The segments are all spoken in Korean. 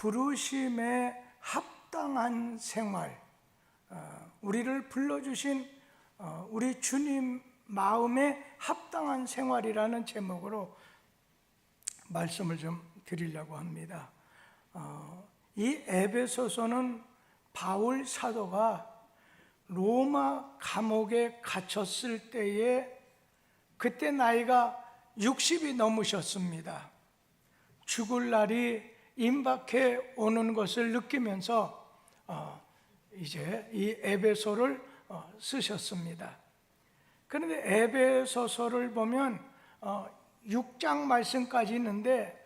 부르심에 합당한 생활, 우리를 불러주신 우리 주님 마음에 합당한 생활이라는 제목으로 말씀을 좀 드리려고 합니다. 이 에베소서는 바울 사도가 로마 감옥에 갇혔을 때에 그때 나이가 60이 넘으셨습니다. 죽을 날이 임박해 오는 것을 느끼면서 이제 이 에베소를 쓰셨습니다. 그런데 에베소서를 보면 6장 말씀까지 있는데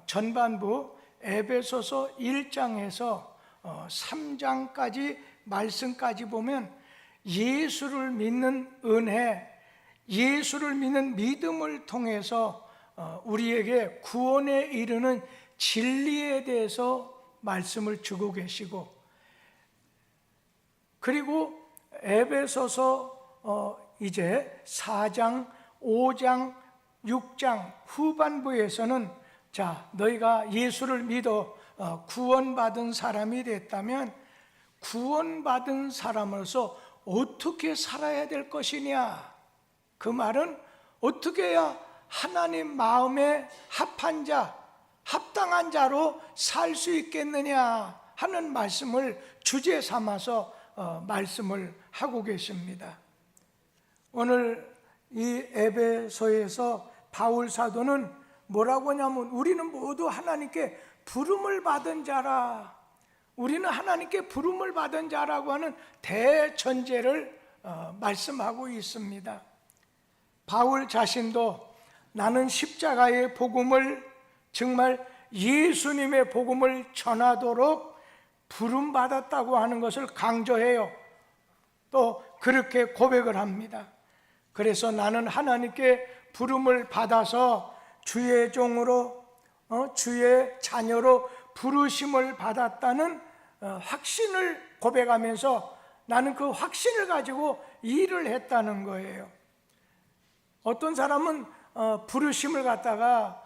전반부 에베소서 1장에서 3장까지 말씀까지 보면 예수를 믿는 은혜, 예수를 믿는 믿음을 통해서 우리에게 구원에 이르는 진리에 대해서 말씀을 주고 계시고, 그리고 에베소서 이제 4장, 5장, 6장 후반부에서는 자, 너희가 예수를 믿어 구원받은 사람이 됐다면 구원받은 사람으로서 어떻게 살아야 될 것이냐, 그 말은 어떻게 해야 하나님 마음에 합한 자, 합당한 자로 살 수 있겠느냐 하는 말씀을 주제 삼아서 말씀을 하고 계십니다. 오늘 이 에베소에서 바울 사도는 뭐라고 하냐면 우리는 모두 하나님께 부름을 받은 자라, 우리는 하나님께 부름을 받은 자라고 하는 대전제를 말씀하고 있습니다. 바울 자신도 나는 십자가의 복음을, 정말 예수님의 복음을 전하도록 부름받았다고 하는 것을 강조해요. 또 그렇게 고백을 합니다. 그래서 나는 하나님께 부름을 받아서 주의 종으로, 주의 자녀로 부르심을 받았다는 확신을 고백하면서 나는 그 확신을 가지고 일을 했다는 거예요. 어떤 사람은 부르심을 갖다가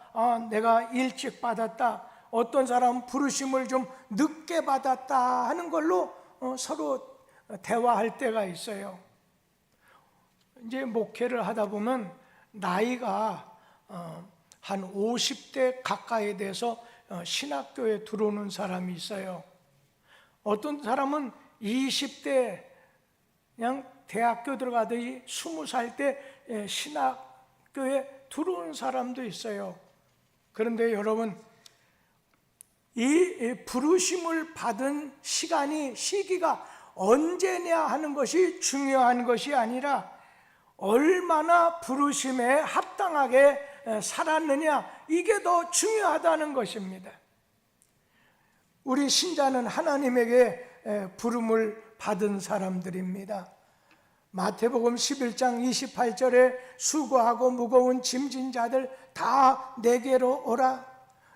내가 일찍 받았다, 어떤 사람은 부르심을 좀 늦게 받았다 하는 걸로 서로 대화할 때가 있어요. 이제 목회를 하다 보면 나이가 한 50대 가까이 돼서 신학교에 들어오는 사람이 있어요. 어떤 사람은 20대 그냥 대학교 들어가더니 20살 때 신학교에 들어오는 사람도 있어요. 그런데 여러분, 이 부르심을 받은 시기가 언제냐 하는 것이 중요한 것이 아니라 얼마나 부르심에 합당하게 살았느냐, 이게 더 중요하다는 것입니다. 우리 신자는 하나님에게 부름을 받은 사람들입니다. 마태복음 11장 28절에 수고하고 무거운 짐진 자들 다 내게로 오라,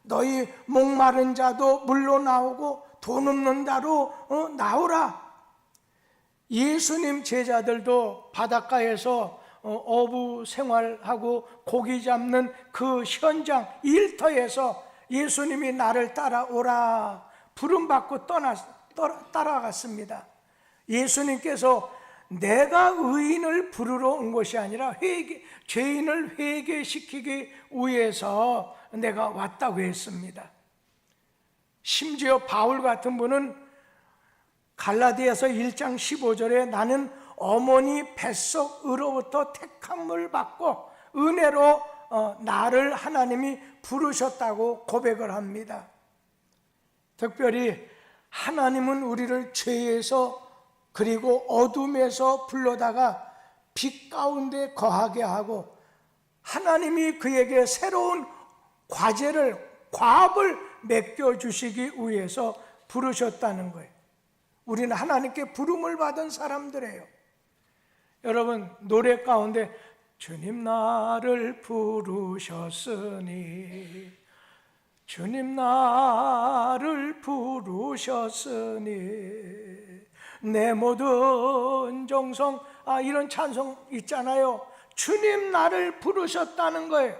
너희 목마른 자도 물로 나오고 돈 없는 자로 나오라. 예수님 제자들도 바닷가에서 어부 생활하고 고기 잡는 그 현장 일터에서 예수님이 나를 따라오라 부름받고 따라갔습니다. 예수님께서 내가 의인을 부르러 온 것이 아니라 죄인을 회개시키기 위해서 내가 왔다고 했습니다. 심지어 바울 같은 분은 갈라디아서 1장 15절에 나는 어머니 뱃속으로부터 택함을 받고 은혜로 나를 하나님이 부르셨다고 고백을 합니다. 특별히 하나님은 우리를 죄에서 그리고 어둠에서 불러다가 빛 가운데 거하게 하고 하나님이 그에게 새로운 과업을 맡겨주시기 위해서 부르셨다는 거예요. 우리는 하나님께 부름을 받은 사람들이에요. 여러분, 노래 가운데 주님 나를 부르셨으니, 주님 나를 부르셨으니 내 모든 정성, 이런 찬송 있잖아요. 주님 나를 부르셨다는 거예요.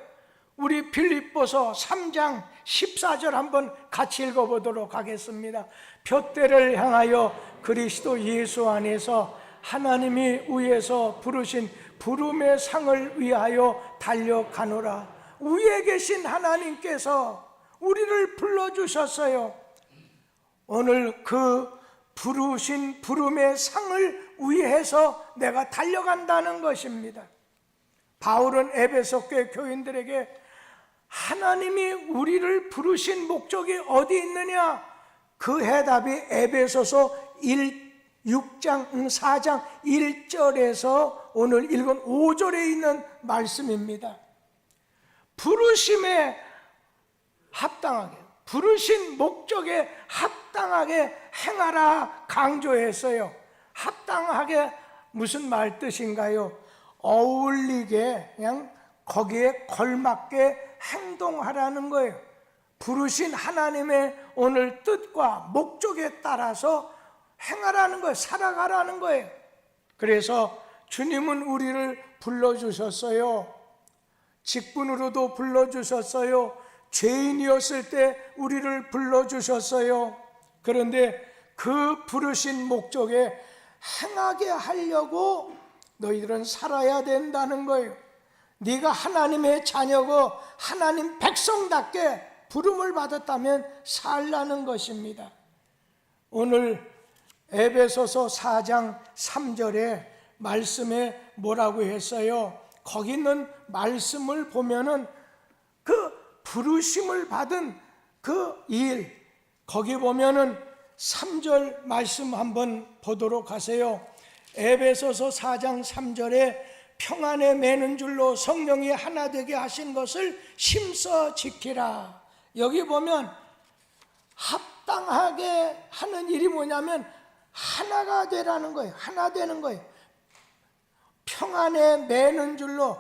우리 빌립보서 3장 14절 한번 같이 읽어보도록 하겠습니다. 둯대를 향하여 그리스도 예수 안에서 하나님이 위에서 부르신 부름의 상을 위하여 달려가노라. 위에 계신 하나님께서 우리를 불러주셨어요. 오늘 그 부르신 부름의 상을 위해서 내가 달려간다는 것입니다. 바울은 에베소 교회 교인들에게 하나님이 우리를 부르신 목적이 어디 있느냐? 그 해답이 에베소서 6장 4장 1절에서 오늘 읽은 5절에 있는 말씀입니다. 부르심에 합당하게, 부르신 목적에 합당하게 행하라 강조했어요. 합당하게 무슨 말 뜻인가요? 어울리게, 그냥 거기에 걸맞게 행동하라는 거예요. 부르신 하나님의 오늘 뜻과 목적에 따라서 행하라는 거예요. 살아가라는 거예요. 그래서 주님은 우리를 불러주셨어요. 직분으로도 불러주셨어요. 죄인이었을 때 우리를 불러주셨어요. 그런데 그 부르신 목적에 행하게 하려고 너희들은 살아야 된다는 거예요. 네가 하나님의 자녀고 하나님 백성답게 부름을 받았다면 살라는 것입니다. 오늘 에베소서 4장 3절에 말씀에 뭐라고 했어요? 거기 있는 말씀을 보면은 그 부르심을 받은 그 일, 거기 보면은 3절 말씀 한번 보도록 하세요. 에베소서 4장 3절에 평안에 매는 줄로 성령이 하나 되게 하신 것을 심써 지키라. 여기 보면 합당하게 하는 일이 뭐냐면 하나가 되라는 거예요. 하나 되는 거예요. 평안에 매는 줄로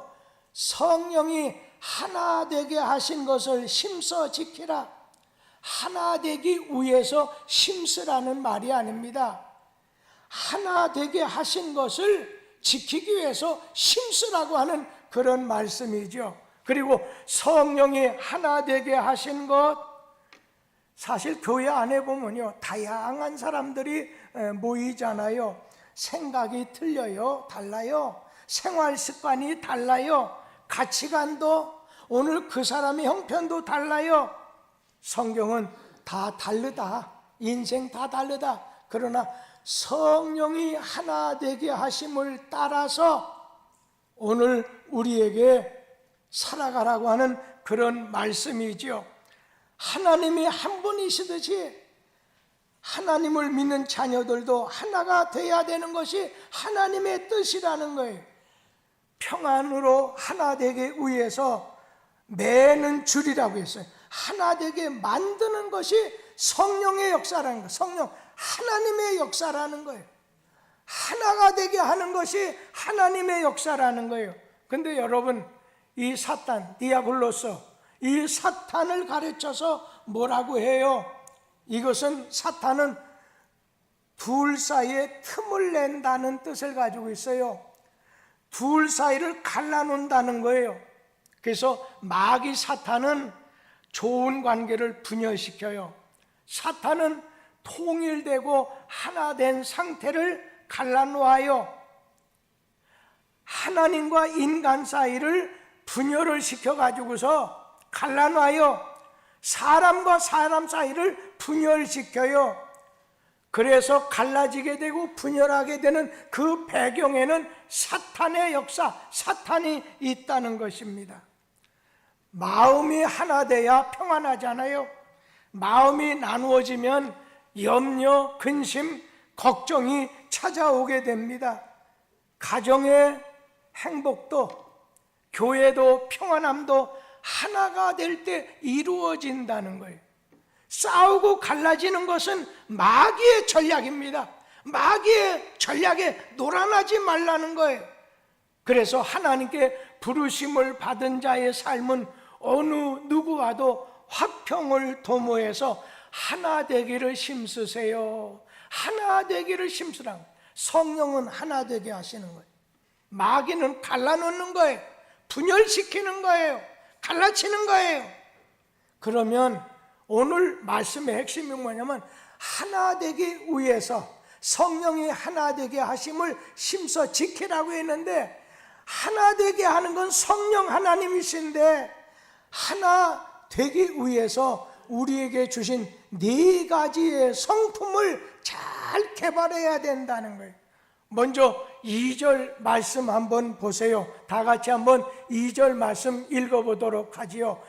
성령이 하나 되게 하신 것을 심써 지키라. 하나 되기 위해서 심으라는 말이 아닙니다. 하나 되게 하신 것을 지키기 위해서 심으라고 하는 그런 말씀이죠. 그리고 성령이 하나 되게 하신 것, 사실 교회 안에 보면요, 다양한 사람들이 모이잖아요. 생각이 틀려요, 달라요. 생활 습관이 달라요. 가치관도, 오늘 그 사람의 형편도 달라요. 성경은 다 다르다. 인생 다 다르다. 그러나 성령이 하나 되게 하심을 따라서 오늘 우리에게 살아가라고 하는 그런 말씀이죠. 하나님이 한 분이시듯이 하나님을 믿는 자녀들도 하나가 돼야 되는 것이 하나님의 뜻이라는 거예요. 평안으로 하나 되기 위해서 매는 줄이라고 했어요. 하나 되게 만드는 것이 성령의 역사라는 거예요. 성령 하나님의 역사라는 거예요. 하나가 되게 하는 것이 하나님의 역사라는 거예요. 근데 여러분, 이 사탄, 디아블로스, 이 사탄을 가르쳐서 뭐라고 해요? 이것은 사탄은 둘 사이에 틈을 낸다는 뜻을 가지고 있어요. 둘 사이를 갈라놓는다는 거예요. 그래서 마귀 사탄은 좋은 관계를 분열시켜요. 사탄은 통일되고 하나 된 상태를 갈라놓아요. 하나님과 인간 사이를 분열을 시켜가지고서 갈라놔요. 사람과 사람 사이를 분열시켜요. 그래서 갈라지게 되고 분열하게 되는 그 배경에는 사탄의 역사, 사탄이 있다는 것입니다. 마음이 하나 돼야 평안하잖아요. 마음이 나누어지면 염려, 근심, 걱정이 찾아오게 됩니다. 가정의 행복도, 교회도, 평안함도 하나가 될 때 이루어진다는 거예요. 싸우고 갈라지는 것은 마귀의 전략입니다. 마귀의 전략에 놀아나지 말라는 거예요. 그래서 하나님께 부르심을 받은 자의 삶은 어느 누구와도 화평을 도모해서 하나 되기를 힘쓰세요. 하나 되기를 힘쓰라. 성령은 하나 되게 하시는 거예요. 마귀는 갈라놓는 거예요. 분열시키는 거예요. 갈라치는 거예요. 그러면 오늘 말씀의 핵심이 뭐냐면 하나 되기 위해서 성령이 하나 되게 하심을 심서 지키라고 했는데, 하나 되게 하는 건 성령 하나님이신데 하나 되기 위해서 우리에게 주신 네 가지의 성품을 잘 개발해야 된다는 거예요. 먼저 2절 말씀 한번 보세요. 다 같이 한번 2절 말씀 읽어보도록 하지요.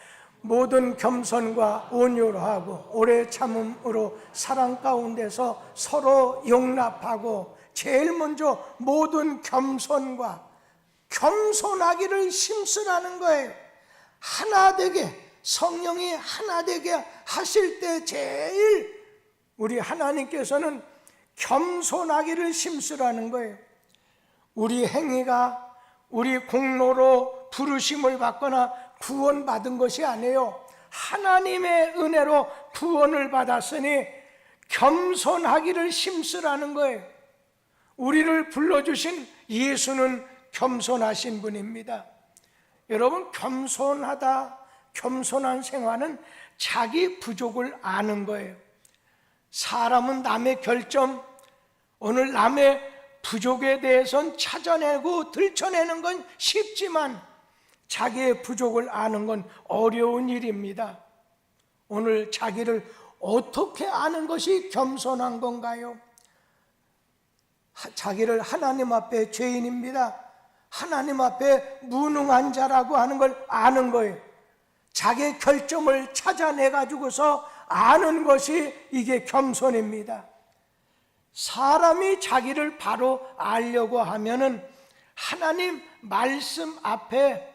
모든 겸손과 온유로 하고 오래 참음으로 사랑 가운데서 서로 용납하고, 제일 먼저 모든 겸손하기를 심쓰라는 거예요. 하나 되게, 성령이 하나 되게 하실 때 제일 우리 하나님께서는 겸손하기를 심쓰라는 거예요. 우리 행위가 우리 공로로 부르심을 받거나 구원받은 것이 아니에요. 하나님의 은혜로 구원을 받았으니 겸손하기를 심쓰라는 거예요. 우리를 불러주신 예수는 겸손하신 분입니다. 여러분, 겸손한 생활은 자기 부족을 아는 거예요. 사람은 남의 결점, 오늘 남의 부족에 대해서는 찾아내고 들춰내는 건 쉽지만 자기의 부족을 아는 건 어려운 일입니다. 오늘 자기를 어떻게 아는 것이 겸손한 건가요? 자기를 하나님 앞에 죄인입니다, 하나님 앞에 무능한 자라고 하는 걸 아는 거예요. 자기의 결점을 찾아내가지고서 아는 것이 이게 겸손입니다. 사람이 자기를 바로 알려고 하면은 하나님 말씀 앞에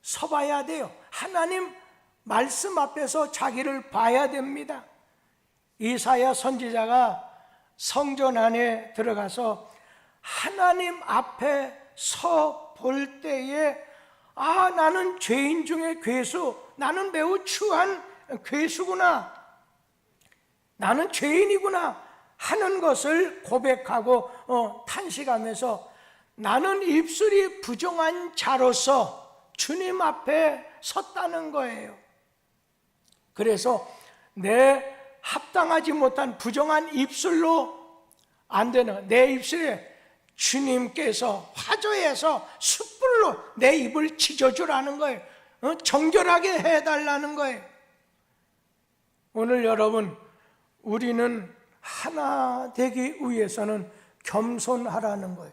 서봐야 돼요. 하나님 말씀 앞에서 자기를 봐야 됩니다. 이사야 선지자가 성전 안에 들어가서 하나님 앞에 서 볼 때에 나는 죄인 중에 괴수, 나는 매우 추한 괴수구나, 나는 죄인이구나 하는 것을 고백하고 탄식하면서 나는 입술이 부정한 자로서 주님 앞에 섰다는 거예요. 그래서 내 합당하지 못한 부정한 입술로 안 되는 내 입술에 주님께서 화조에서 숯불로 내 입을 찢어주라는 거예요. 정결하게 해달라는 거예요. 오늘 여러분, 우리는 하나 되기 위해서는 겸손하라는 거예요.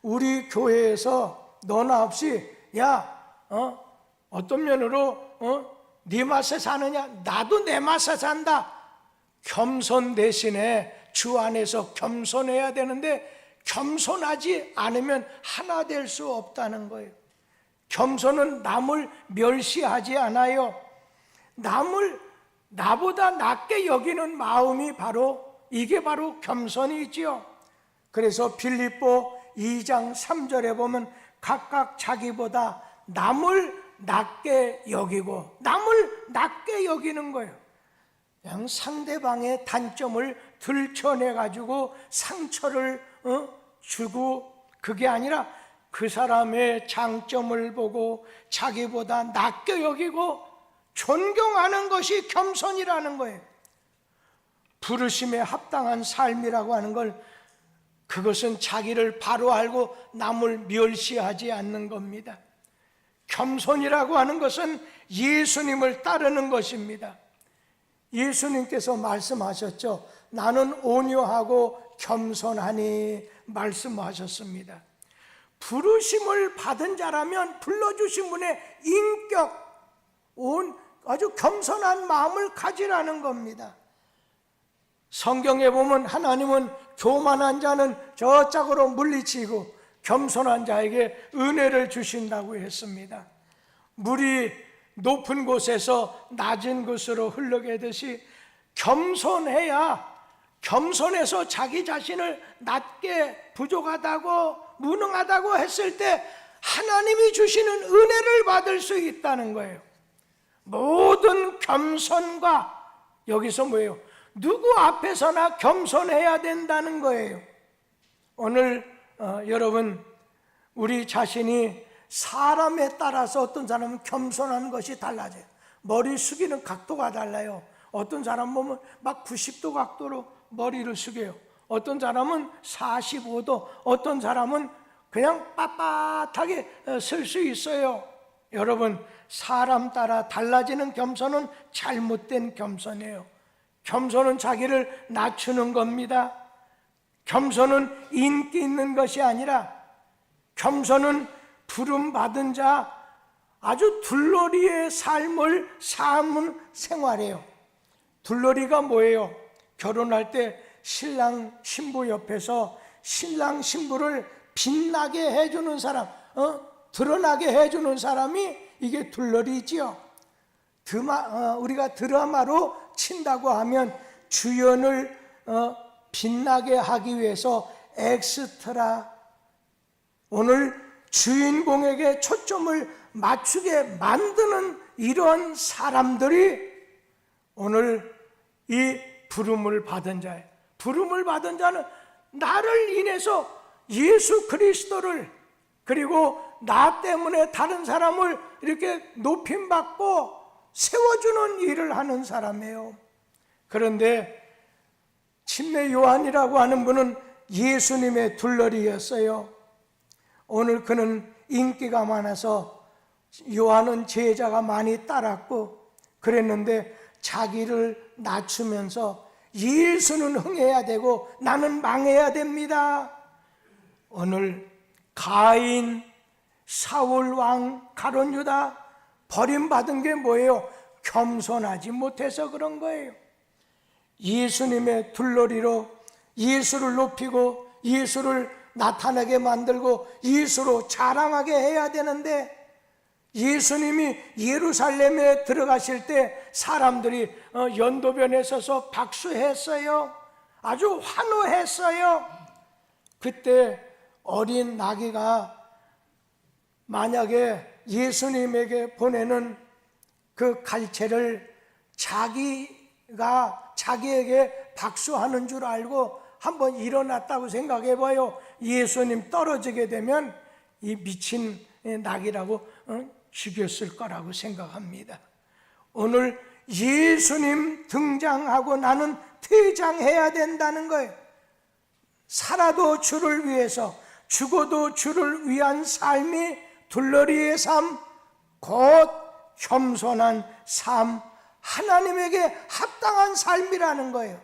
우리 교회에서 너나 없이 어떤 면으로 네 맛에 사느냐, 나도 내 맛에 산다, 겸손 대신에 주 안에서 겸손해야 되는데 겸손하지 않으면 하나 될 수 없다는 거예요. 겸손은 남을 멸시하지 않아요. 남을 나보다 낮게 여기는 마음이 이게 바로 겸손이지요. 그래서 빌립보 2장 3절에 보면 각각 자기보다 남을 낮게 여기고, 남을 낮게 여기는 거예요. 그냥 상대방의 단점을 들춰내가지고 상처를 주고, 그게 아니라 그 사람의 장점을 보고 자기보다 낮게 여기고 존경하는 것이 겸손이라는 거예요. 부르심에 합당한 삶이라고 하는 걸, 그것은 자기를 바로 알고 남을 멸시하지 않는 겁니다. 겸손이라고 하는 것은 예수님을 따르는 것입니다. 예수님께서 말씀하셨죠. 나는 온유하고 겸손하니 말씀하셨습니다. 부르심을 받은 자라면 불러주신 분의 인격, 아주 겸손한 마음을 가지라는 겁니다. 성경에 보면 하나님은 교만한 자는 저 짝으로 물리치고 겸손한 자에게 은혜를 주신다고 했습니다. 물이 높은 곳에서 낮은 곳으로 흘러가듯이 겸손해서 자기 자신을 낮게 부족하다고 무능하다고 했을 때 하나님이 주시는 은혜를 받을 수 있다는 거예요. 모든 겸손과, 여기서 뭐예요? 누구 앞에서나 겸손해야 된다는 거예요. 오늘 여러분, 우리 자신이 사람에 따라서 어떤 사람은 겸손한 것이 달라져요. 머리 숙이는 각도가 달라요. 어떤 사람 보면 막 90도 각도로 머리를 숙여요. 어떤 사람은 45도, 어떤 사람은 그냥 빳빳하게 설 수 있어요. 여러분, 사람 따라 달라지는 겸손은 잘못된 겸손이에요. 겸손은 자기를 낮추는 겁니다. 겸손은 인기 있는 것이 아니라 겸손은 부름받은 자, 아주 둘러리의 삶을 사는 생활이에요. 둘러리가 뭐예요? 결혼할 때 신랑 신부 옆에서 신랑 신부를 빛나게 해주는 사람, 드러나게 해주는 사람이 이게 둘러리지요. 우리가 드라마로 친다고 하면 주연을 빛나게 하기 위해서 엑스트라, 오늘 주인공에게 초점을 맞추게 만드는 이런 사람들이 오늘 이 부름을 받은 자예요. 부름을 받은 자는 나를 인해서 예수 그리스도를, 그리고 나 때문에 다른 사람을 이렇게 높임받고 세워주는 일을 하는 사람이에요. 그런데 침례 요한이라고 하는 분은 예수님의 둘러리였어요. 오늘 그는 인기가 많아서 요한은 제자가 많이 따랐고 그랬는데 자기를 낮추면서 예수는 흥해야 되고 나는 망해야 됩니다. 오늘 가인, 사울 왕, 가룟 유다 버림받은 게 뭐예요? 겸손하지 못해서 그런 거예요. 예수님의 둘러리로 예수를 높이고 예수를 나타나게 만들고 예수로 자랑하게 해야 되는데, 예수님이 예루살렘에 들어가실 때 사람들이 연도변에 서서 박수했어요. 아주 환호했어요. 그때 어린 나귀가 만약에 예수님에게 보내는 그 갈채를 자기가 자기에게 박수하는 줄 알고 한번 일어났다고 생각해 봐요. 예수님 떨어지게 되면 이 미친 낙이라고 죽였을 거라고 생각합니다. 오늘 예수님 등장하고 나는 퇴장해야 된다는 거예요. 살아도 주를 위해서, 죽어도 주를 위한 삶이 둘러리의 삶, 곧 겸손한 삶, 하나님에게 합당한 삶이라는 거예요.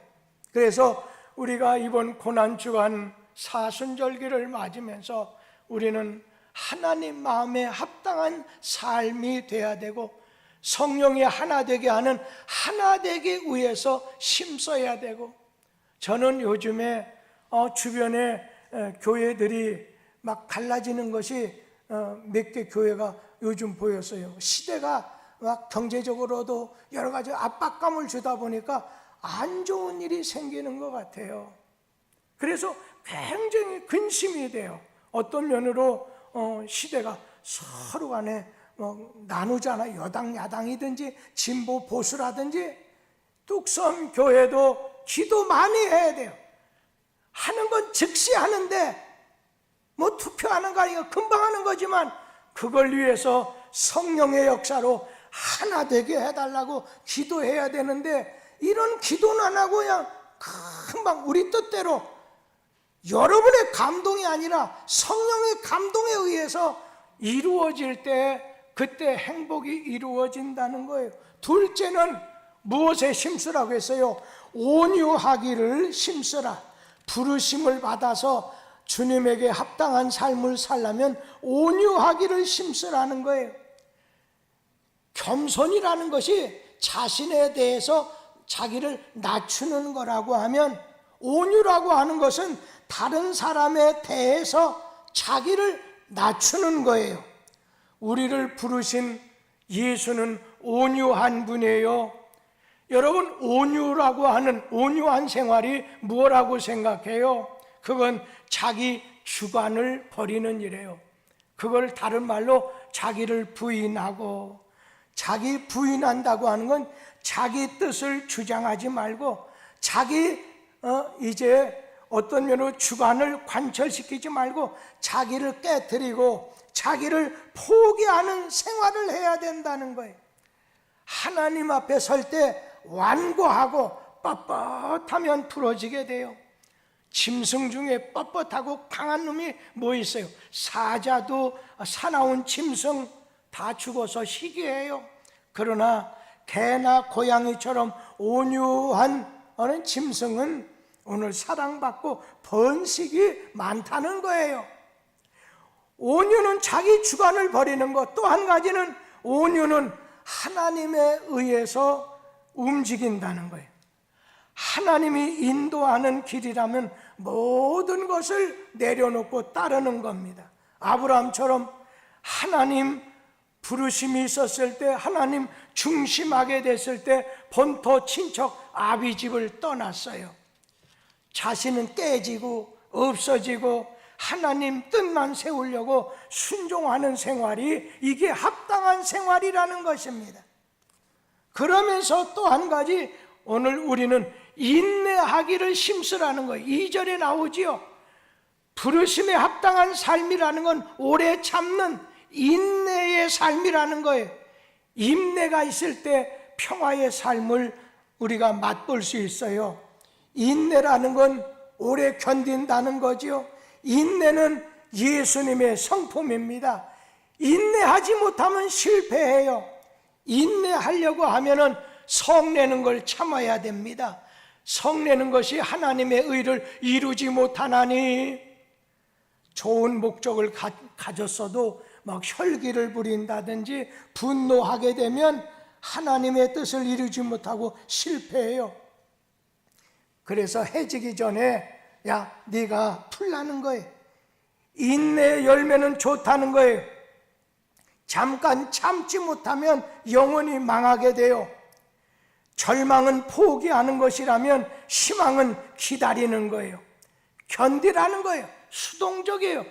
그래서 우리가 이번 고난주간 사순절기를 맞으면서 우리는 하나님 마음에 합당한 삶이 돼야 되고, 성령이 하나 되게 하는 하나 되기 위해서 힘써야 되고, 저는 요즘에 주변에 교회들이 막 갈라지는 것이 몇 개 교회가 요즘 보였어요. 시대가 막 경제적으로도 여러 가지 압박감을 주다 보니까 안 좋은 일이 생기는 것 같아요. 그래서 굉장히 근심이 돼요. 어떤 면으로 시대가 서로 간에 나누잖아. 여당 야당이든지 진보 보수라든지. 뚝섬 교회도 기도 많이 해야 돼요. 하는 건 즉시 하는데 뭐 투표하는 거 아니고 금방 하는 거지만 그걸 위해서 성령의 역사로 하나 되게 해달라고 기도해야 되는데, 이런 기도는 안 하고 그냥 금방 우리 뜻대로, 여러분의 감동이 아니라 성령의 감동에 의해서 이루어질 때 그때 행복이 이루어진다는 거예요. 둘째는 무엇에 힘쓰라고 했어요? 온유하기를 힘쓰라. 부르심을 받아서 주님에게 합당한 삶을 살려면 온유하기를 힘쓰라는 거예요. 겸손이라는 것이 자신에 대해서 자기를 낮추는 거라고 하면, 온유라고 하는 것은 다른 사람에 대해서 자기를 낮추는 거예요. 우리를 부르신 예수는 온유한 분이에요. 여러분, 온유라고 하는 온유한 생활이 뭐라고 생각해요? 그건 자기 주관을 버리는 일이에요. 그걸 다른 말로 자기를 부인하고, 자기 부인한다고 하는 건 자기 뜻을 주장하지 말고, 자기 이제 어떤 면으로 주관을 관철시키지 말고 자기를 깨뜨리고 자기를 포기하는 생활을 해야 된다는 거예요. 하나님 앞에 설 때 완고하고 뻣뻣하면 부러지게 돼요. 짐승 중에 뻣뻣하고 강한 놈이 뭐 있어요? 사자도 사나운 짐승 다 죽어서 희귀해요. 그러나 개나 고양이처럼 온유한 어느 짐승은 오늘 사랑받고 번식이 많다는 거예요. 온유는 자기 주관을 버리는 것, 또 한 가지는 온유는 하나님에 의해서 움직인다는 거예요. 하나님이 인도하는 길이라면 모든 것을 내려놓고 따르는 겁니다. 아브라함처럼 하나님 부르심이 있었을 때, 하나님 중심하게 됐을 때 본토 친척 아비집을 떠났어요. 자신은 깨지고 없어지고 하나님 뜻만 세우려고 순종하는 생활이, 이게 합당한 생활이라는 것입니다. 그러면서 또 한 가지, 오늘 우리는 인내하기를 힘쓰라는 거예요. 2절에 나오지요. 부르심에 합당한 삶이라는 건 오래 참는 인내의 삶이라는 거예요. 인내가 있을 때 평화의 삶을 우리가 맛볼 수 있어요. 인내라는 건 오래 견딘다는 거죠. 인내는 예수님의 성품입니다. 인내하지 못하면 실패해요. 인내하려고 하면은 성내는 걸 참아야 됩니다. 성내는 것이 하나님의 의를 이루지 못하나니, 좋은 목적을 가졌어도 막 혈기를 부린다든지 분노하게 되면 하나님의 뜻을 이루지 못하고 실패해요. 그래서 해지기 전에 야, 네가 풀라는 거예요. 인내의 열매는 좋다는 거예요. 잠깐 참지 못하면 영원히 망하게 돼요. 절망은 포기하는 것이라면 희망은 기다리는 거예요. 견디라는 거예요. 수동적이에요.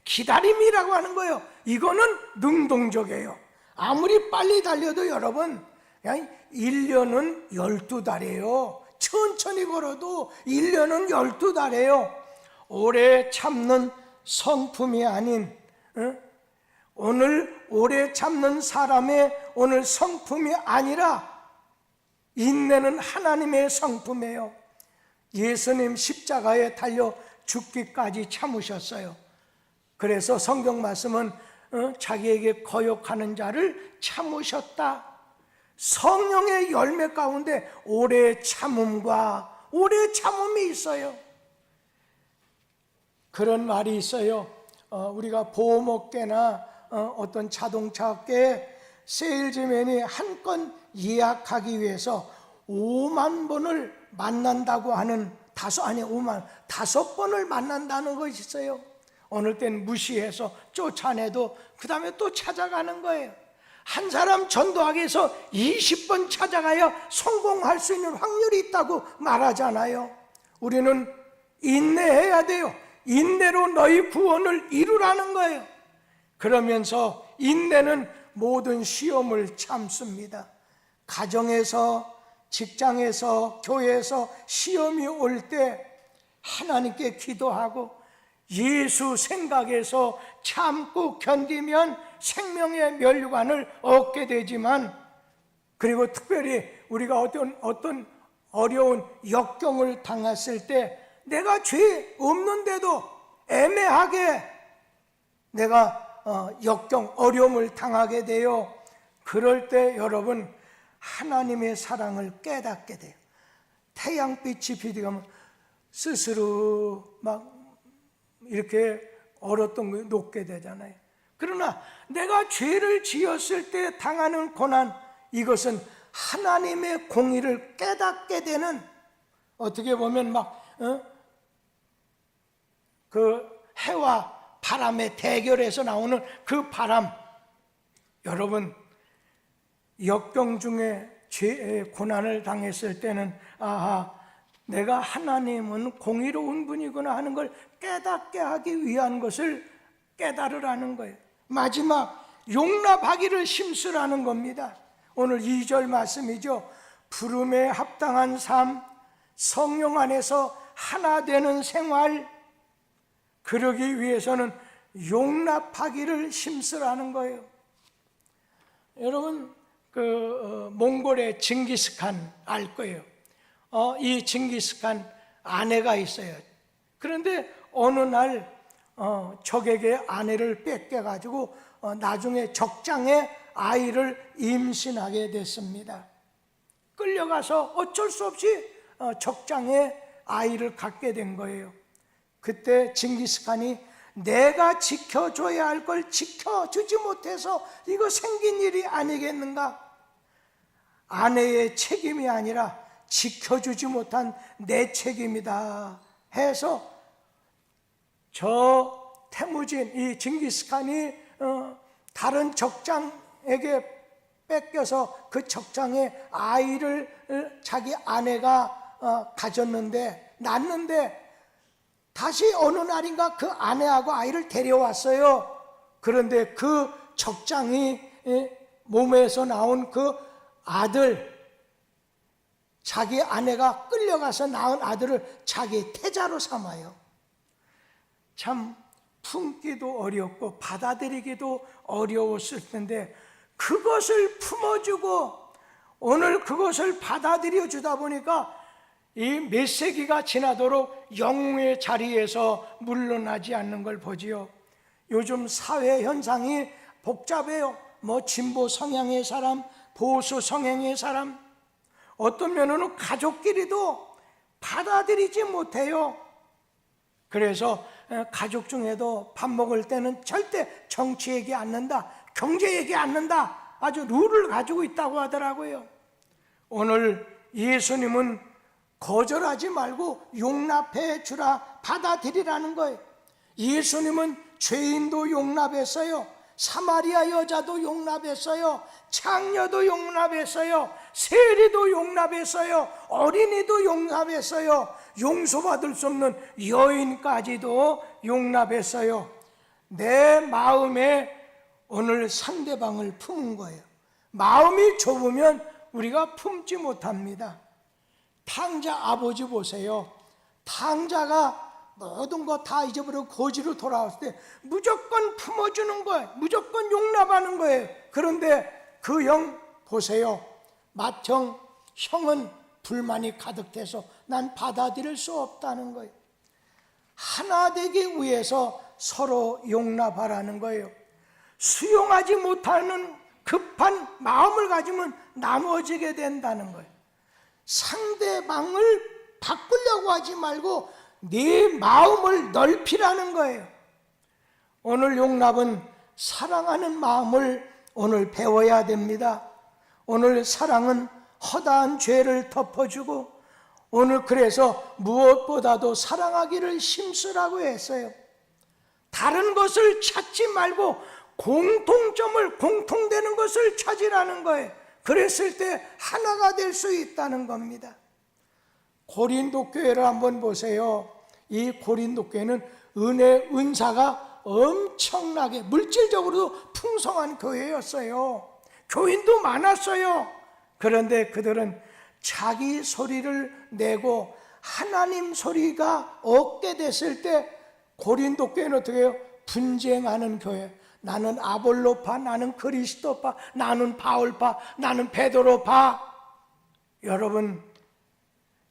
기다림이라고 하는 거예요. 이거는 능동적이에요. 아무리 빨리 달려도 여러분, 1년은 12달이에요. 천천히 걸어도 1년은 12달이에요. 오래 참는 성품이 아닌, 오늘 오래 참는 사람의 오늘 성품이 아니라 인내는 하나님의 성품이에요. 예수님 십자가에 달려 죽기까지 참으셨어요. 그래서 성경 말씀은 자기에게 거역하는 자를 참으셨다. 성령의 열매 가운데 오래 참음과 오래 참음이 있어요. 그런 말이 있어요. 우리가 보험업계나 어떤 자동차업계에 세일즈맨이 한 건 예약하기 위해서 5만 번을 만난다고 하는, 5번을 만난다는 것이 있어요. 어느 땐 무시해서 쫓아내도 그 다음에 또 찾아가는 거예요. 한 사람 전도하기 위해서 20번 찾아가야 성공할 수 있는 확률이 있다고 말하잖아요. 우리는 인내해야 돼요. 인내로 너희 구원을 이루라는 거예요. 그러면서 인내는 모든 시험을 참습니다. 가정에서, 직장에서, 교회에서 시험이 올 때 하나님께 기도하고 예수 생각해서 참고 견디면 생명의 면류관을 얻게 되지만, 그리고 특별히 우리가 어떤 어려운 역경을 당했을 때 내가 죄 없는데도 애매하게 내가 역경, 어려움을 당하게 돼요. 그럴 때 여러분, 하나님의 사랑을 깨닫게 돼요. 태양빛이 비디가면 스스로 막 이렇게 얼었던 거 녹게 되잖아요. 그러나 내가 죄를 지었을 때 당하는 고난, 이것은 하나님의 공의를 깨닫게 되는, 어떻게 보면 그 해와 바람의 대결에서 나오는 그 바람, 여러분 역경 중에 죄의 고난을 당했을 때는 아하, 내가 하나님은 공의로운 분이구나 하는 걸 깨닫게 하기 위한 것을 깨달으라는 거예요. 마지막, 용납하기를 힘쓰라는 겁니다. 오늘 2절 말씀이죠. 부름에 합당한 삶, 성령 안에서 하나 되는 생활, 그러기 위해서는 용납하기를 힘쓰라는 거예요. 여러분 몽골의 징기스칸 알 거예요. 이 징기스칸 아내가 있어요. 그런데 어느 날 적에게 아내를 뺏겨가지고 나중에 적장에 아이를 임신하게 됐습니다. 끌려가서 어쩔 수 없이 적장에 아이를 갖게 된 거예요. 그때 징기스칸이 내가 지켜줘야 할 걸 지켜주지 못해서 이거 생긴 일이 아니겠는가? 아내의 책임이 아니라 지켜주지 못한 내 책임이다 해서 저 태무진 이 징기스칸이 다른 적장에게 뺏겨서 그 적장에 아이를 자기 아내가 가졌는데 낳는데 다시 어느 날인가 그 아내하고 아이를 데려왔어요. 그런데 그 적장이 몸에서 나온 그 아들, 자기 아내가 끌려가서 낳은 아들을 자기 태자로 삼아요. 참 품기도 어렵고 받아들이기도 어려웠을 텐데 그것을 품어주고 오늘 그것을 받아들여 주다 보니까 이 몇 세기가 지나도록 영웅의 자리에서 물러나지 않는 걸 보지요. 요즘 사회 현상이 복잡해요. 진보 성향의 사람, 보수 성향의 사람, 어떤 면으로는 가족끼리도 받아들이지 못해요. 그래서 가족 중에도 밥 먹을 때는 절대 정치 얘기 않는다, 경제 얘기 않는다, 아주 룰을 가지고 있다고 하더라고요. 오늘 예수님은 거절하지 말고 용납해 주라, 받아들이라는 거예요. 예수님은 죄인도 용납했어요. 사마리아 여자도 용납했어요. 창녀도 용납했어요. 세리도 용납했어요. 어린이도 용납했어요. 용서받을 수 없는 여인까지도 용납했어요. 내 마음에 오늘 상대방을 품은 거예요. 마음이 좁으면 우리가 품지 못합니다. 탕자 아버지 보세요. 탕자가 모든 거 다 잊어버리고 거지로 돌아왔을 때 무조건 품어주는 거예요. 무조건 용납하는 거예요. 그런데 그 형 보세요. 맏형, 형은 불만이 가득해서 난 받아들일 수 없다는 거예요. 하나 되기 위해서 서로 용납하라는 거예요. 수용하지 못하는 급한 마음을 가지면 나누어지게 된다는 거예요. 상대방을 바꾸려고 하지 말고 네 마음을 넓히라는 거예요. 오늘 용납은 사랑하는 마음을 오늘 배워야 됩니다. 오늘 사랑은 허다한 죄를 덮어주고 오늘 그래서 무엇보다도 사랑하기를 힘쓰라고 했어요. 다른 것을 찾지 말고 공통점을, 공통되는 것을 찾으라는 거예요. 그랬을 때 하나가 될 수 있다는 겁니다. 고린도 교회를 한번 보세요. 이 고린도 교회는 은사가 엄청나게 물질적으로도 풍성한 교회였어요. 교인도 많았어요. 그런데 그들은 자기 소리를 내고 하나님 소리가 없게 됐을 때 고린도 교회는 어떻게 해요? 분쟁하는 교회. 나는 아볼로파, 나는 그리스도파, 나는 바울파, 나는 베드로파. 여러분,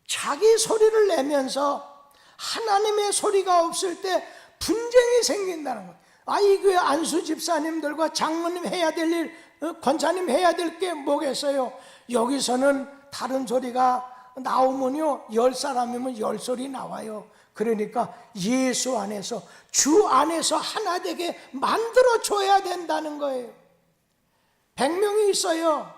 자기 소리를 내면서 하나님의 소리가 없을 때 분쟁이 생긴다는 거예요. 이 교회 안수 집사님들과 장로님 해야 될 일, 권사님 해야 될 게 뭐겠어요? 여기서는 다른 소리가 나오면요, 10사람이면 10소리 나와요. 그러니까 예수 안에서, 주 안에서 하나 되게 만들어 줘야 된다는 거예요. 100명이 있어요.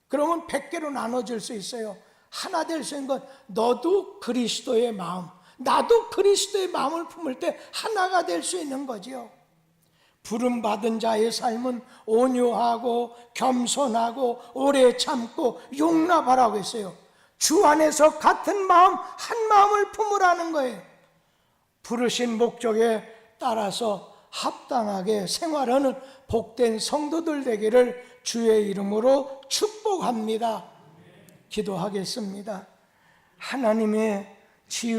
그러면 100개로 나눠질 수 있어요. 하나 될 수 있는 건 너도 그리스도의 마음, 나도 그리스도의 마음을 품을 때 하나가 될 수 있는 거지요. 부름받은 자의 삶은 온유하고 겸손하고 오래 참고 용납하라고 했어요. 주 안에서 같은 마음, 한 마음을 품으라는 거예요. 부르신 목적에 따라서 합당하게 생활하는 복된 성도들 되기를 주의 이름으로 축복합니다. 기도하겠습니다. 하나님의 지은